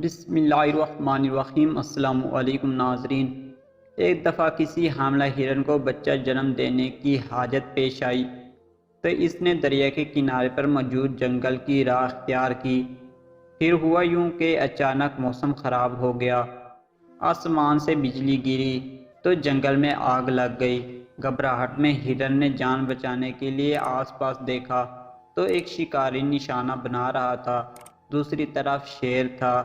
بسم اللہ الرحمن الرحیم۔ السلام علیکم ناظرین۔ ایک دفعہ کسی حاملہ ہرن کو بچہ جنم دینے کی حاجت پیش آئی تو اس نے دریا کے کنارے پر موجود جنگل کی راہ اختیار کی۔ پھر ہوا یوں کہ اچانک موسم خراب ہو گیا، آسمان سے بجلی گری تو جنگل میں آگ لگ گئی۔ گھبراہٹ میں ہرن نے جان بچانے کے لیے آس پاس دیکھا تو ایک شکاری نشانہ بنا رہا تھا، دوسری طرف شیر تھا۔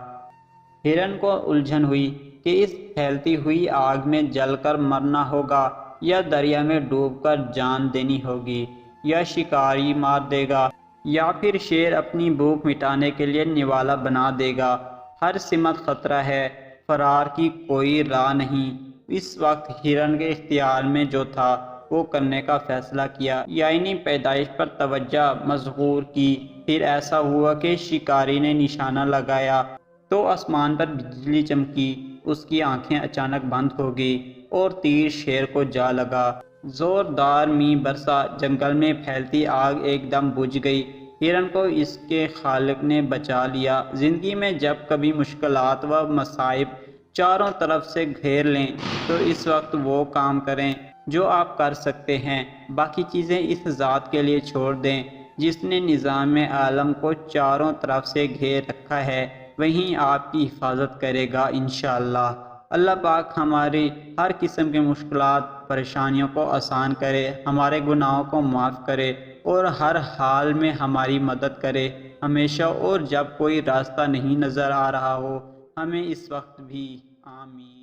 ہرن کو الجھن ہوئی کہ اس پھیلتی ہوئی آگ میں جل کر مرنا ہوگا یا دریا میں ڈوب کر جان دینی ہوگی، یا شکاری مار دے گا یا پھر شیر اپنی بھوک مٹانے کے لیے نوالا بنا دے گا۔ ہر سمت خطرہ ہے، فرار کی کوئی راہ نہیں۔ اس وقت ہرن کے اختیار میں جو تھا وہ کرنے کا فیصلہ کیا، یعنی پیدائش پر توجہ مشغول کی۔ پھر ایسا ہوا کہ شکاری نے نشانہ لگایا تو آسمان پر بجلی چمکی، اس کی آنکھیں اچانک بند ہو گئی اور تیر شیر کو جا لگا۔ زوردار میںہ برسا، جنگل میں پھیلتی آگ ایک دم بجھ گئی۔ ہرن کو اس کے خالق نے بچا لیا۔ زندگی میں جب کبھی مشکلات و مصائب چاروں طرف سے گھیر لیں تو اس وقت وہ کام کریں جو آپ کر سکتے ہیں، باقی چیزیں اس ذات کے لیے چھوڑ دیں جس نے نظام عالم کو چاروں طرف سے گھیر رکھا ہے، وہیں آپ کی حفاظت کرے گا انشاءاللہ۔ اللہ پاک ہماری ہر قسم کے مشکلات پریشانیوں کو آسان کرے، ہمارے گناہوں کو معاف کرے اور ہر حال میں ہماری مدد کرے ہمیشہ، اور جب کوئی راستہ نہیں نظر آ رہا ہو ہمیں اس وقت بھی۔ آمین۔